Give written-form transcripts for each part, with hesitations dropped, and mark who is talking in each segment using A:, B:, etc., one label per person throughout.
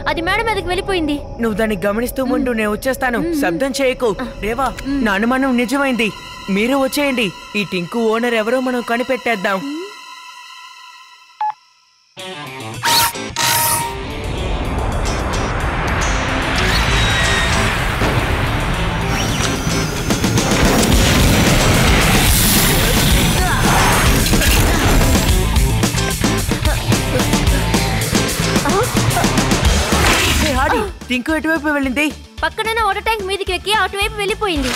A: అది మేడ మీదకి వెళ్ళిపోయింది.
B: నువ్వు దాన్ని గమనిస్తూ ఉండు, నేను వచ్చేస్తాను. శబ్దం చేయకు. రేవా, నా అనుమానం నిజమైంది. మీరు వచ్చేయండి. ఈ టింకు ఓనర్ ఎవరో మనం కనిపెట్టేద్దాం. టింకు ఎటువైపు వెళ్ళింది?
A: పక్కన వాటర్ ట్యాంక్ మీదకి ఎక్కి అటువైపు వెళ్ళిపోయింది.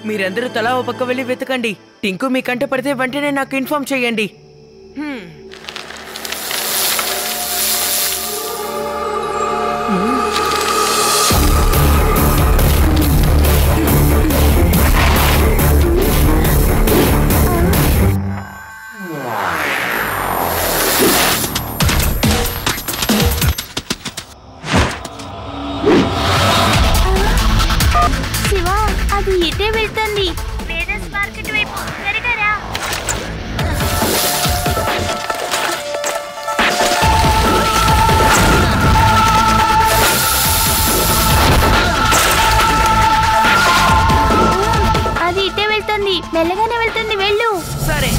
B: మీరందరూ తలా ఓ పక్క వెళ్ళి వెతకండి. టింకు మీ కంట పడితే వెంటనే నాకు ఇన్ఫార్మ్ చేయండి.
A: శివ, అది ఇటే వెళ్తుంది. వేదస్ మార్కెట్ వైపు. త్వరగా. అది ఇటే వెళ్తుంది. మెల్లగానే వెళ్తుంది. వెళ్ళు.
B: సరే.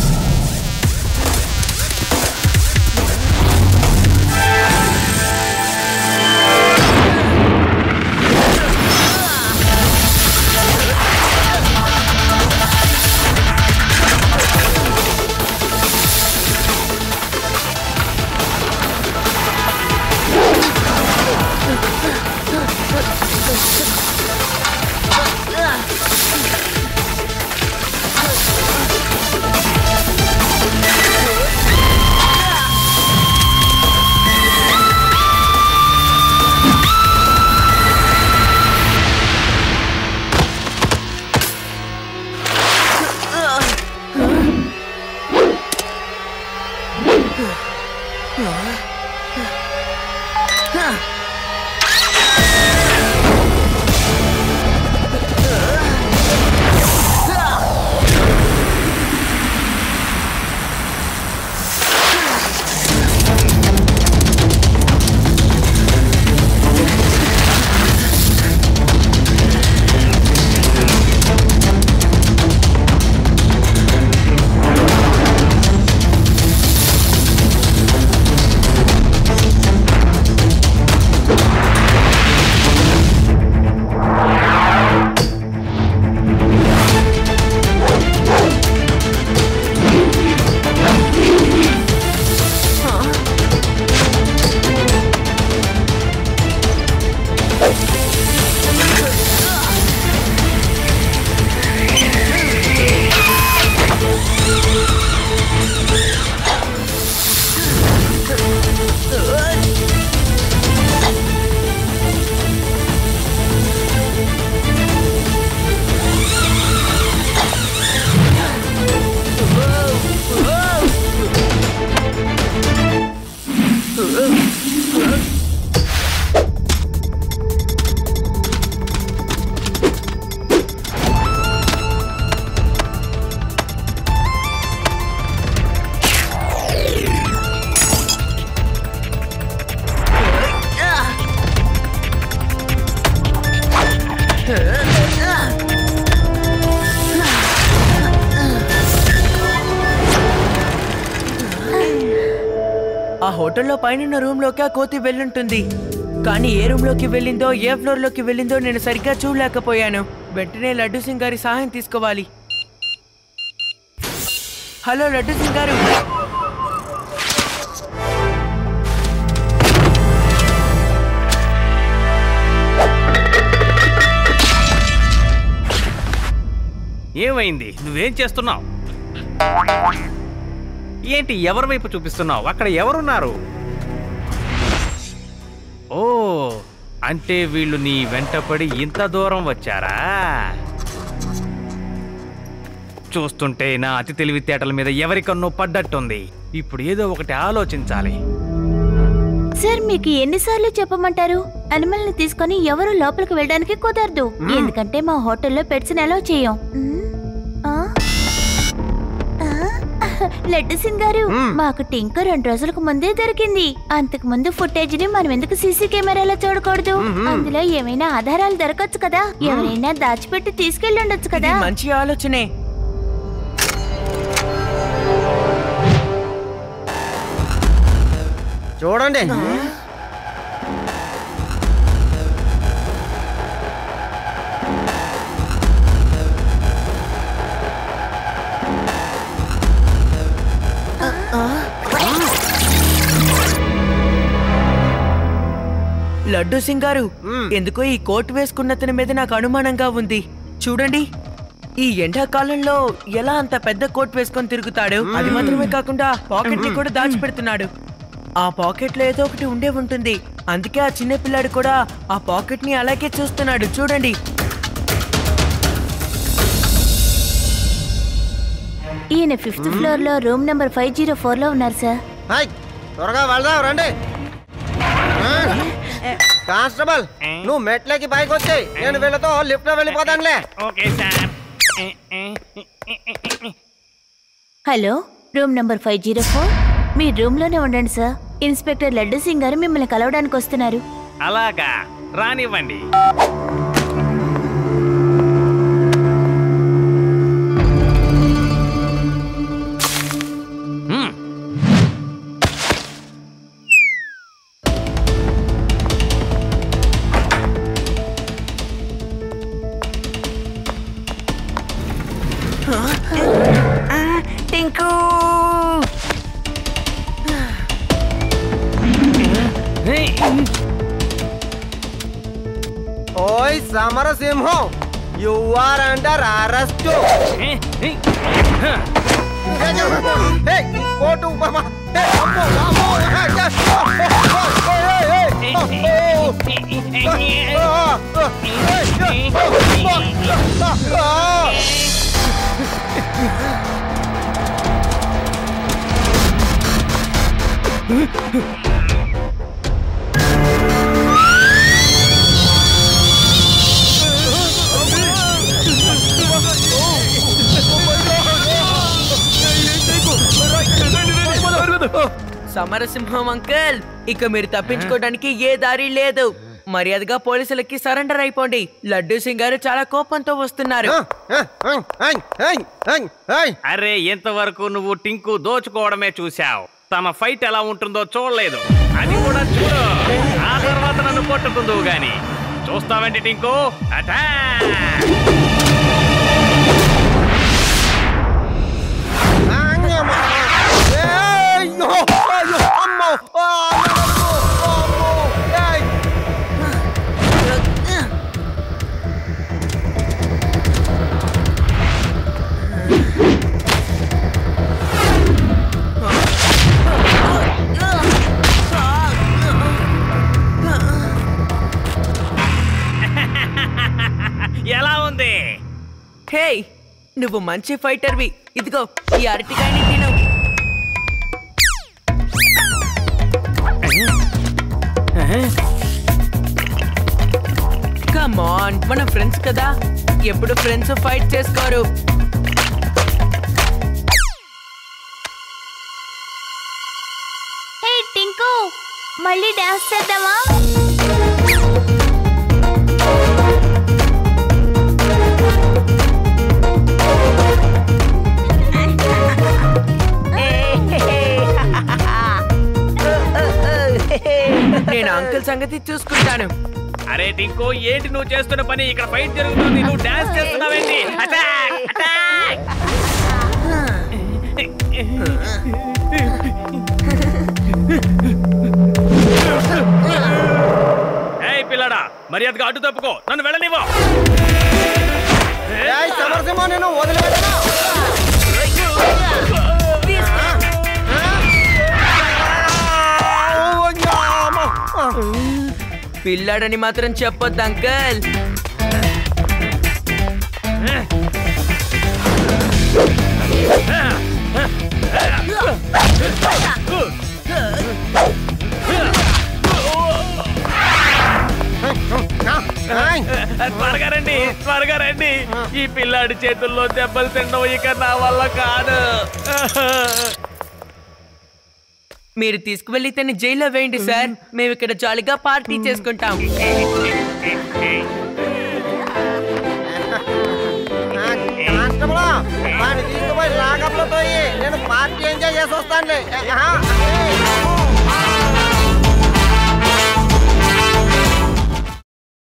B: ఆ హోటల్లో పైన రూమ్ లోకి ఆ కోతి వెళ్ళుంటుంది. కానీ ఏ రూమ్ లోకి వెళ్ళిందో, ఏ ఫ్లోర్ లోకి వెళ్ళిందో నేను సరిగ్గా చూడలేకపోయాను. వెంటనే లడ్డు సింగ్ గారి సహాయం తీసుకోవాలి. హలో లడ్డు సింగ్ గారు.
C: ఏమైంది? నువ్వేం చేస్తున్నావు? ఏంటి ఎవరి వైపు చూపిస్తున్నావు? అక్కడ ఎవరున్నారు? ఓ, అంటే వీళ్ళు నీ వెంటపడి ఇంత దూరం వచ్చారా? చూస్తుంటే నా అతి తెలివితేటల మీద ఎవరికన్నో పడ్డట్టుంది. ఇప్పుడు ఏదో ఒకటి ఆలోచించాలి.
A: సార్ మీకు ఎన్నిసార్లు చెప్పమంటారు? అనిమల్ ని తీసుకొని ఎవరు లోపలికి వెళ్ళడానికి కుదరదు. ఎందుకంటే మా హోటల్లో పెట్స్ ని అలౌ చేయం. లడ్డు సింగ్ గారు, మాకు టింకు 2 రోజులకు ముందే దొరికింది. అంతకు ముందు ఫుటేజ్ ని మనం ఎందుకు సీసీ కెమెరాలో చూడకూడదు? అందులో ఏమైనా ఆధారాలు దొరకచ్చు కదా. ఎవరైనా దాచిపెట్టి తీసుకెళ్ళి కదా.
B: మంచి ఆలోచనే.
D: చూడండి,
B: లడ్డు సింగ్ గారు, ఎందుకో ఈ కోట్ వేసుకున్నతని మీద నాకు అనుమానంగా ఉంది. చూడండి, ఈ ఎండాకాలంలో ఎలా అంత పెద్ద కోట్ వేసుకొని తిరుగుతాడు? అది మాత్రమే కాకుండా పాకెట్ ని కూడా దాచిపెడుతున్నాడు. ఆ పాకెట్ లో ఏదో ఒకటి ఉండే ఉంటుంది. అందుకే ఆ చిన్న పిల్లాడు కూడా ఆ పాకెట్ ని అలాగే చూస్తున్నాడు. చూడండి.
A: ఈయన 5th ఫ్లోర్ లో రూమ్ నెంబర్ 504 లో ఉన్నారు సార్.
D: త్వరగా వెళ్దాం రండి. కానిస్టేబుల్, నువ్వు మెట్లకి పైకి వచ్చాయి, నేను వీళ్ళతో లిఫ్ట్ లో వెళ్ళిపోతానులే.
C: Okay sir.
A: Hello, room number 504. మీ రూమ్ లోనే ఉండండి సార్. ఇన్స్పెక్టర్ లడ్డు సింగ్ గారు మిమ్మల్ని కలవడానికి వస్తున్నారు.
C: అలాగా, రానివ్వండి.
B: టింకు,
D: ఓయ్ Samarasimham, you are under arrest. కోటు
B: సమరసింహం అంకుల్, ఇక మీరు తప్పించుకోవడానికి ఏ దారి లేదు. మర్యాదగా పోలీసులకి సరెండర్ అయిపోండి. లడ్డు సింగ్ గారు చాలా కోపంతో వస్తున్నారు.
C: అరే, ఇంతవరకు నువ్వు టింకు దోచుకోవడమే చూసావు. తమ ఫైట్ ఎలా ఉంటుందో చూడలేదు. అది కూడా చూడు. ఆ తర్వాత నన్ను కొట్టుకుందువు గాని. చూస్తావేంటి టింకు? అటాక్! ఎలా ఉంది?
B: హే, నువ్వు మంచి ఫైటర్వి. ఇదిగో ఈ అరటికాయని తిను. కమ్ ఆన్, మన ఫ్రెండ్స్ కదా, ఎప్పుడు ఫ్రెండ్స్ ఫైట్ చేసుకోరు.
A: హే టింకు, మళ్ళీ డాన్స్ చేద్దామా?
B: నేను అంకుల్ సంగతి చూసుకుంటాను.
C: అరే టింకు, ఏంటి నువ్వు చేస్తున్న పని? ఇక్కడ ఫైట్ జరుగుతుంది, నువ్వు డాన్స్ చేస్తున్నావేంటి? అటాక్! అటాక్! ఏయ్ పిల్లడా, మర్యాదగా అడ్డు తప్పుకో, నన్ను వెళ్ళనివ్వు.
D: సమరసింహం, నేను వదిలిపెట్టను.
B: పిల్లాడని మాత్రం చెప్పొద్దు అంకల్.
C: త్వరగా రండి త్వరగా రండి. ఈ పిల్లాడి చేతుల్లో దెబ్బలు తినడం ఇక నా వల్ల కాదు.
B: మీరు తీసుకువెళ్ళి తన్ని జైల్లో వేయండి సార్. మేము ఇక్కడ జాలీగా పార్టీ చేసుకుంటాం.
D: తీసుకుపోయి లాకప్లో పోయి నేను పార్టీ ఎంజాయ్ చేసి వస్తానులే.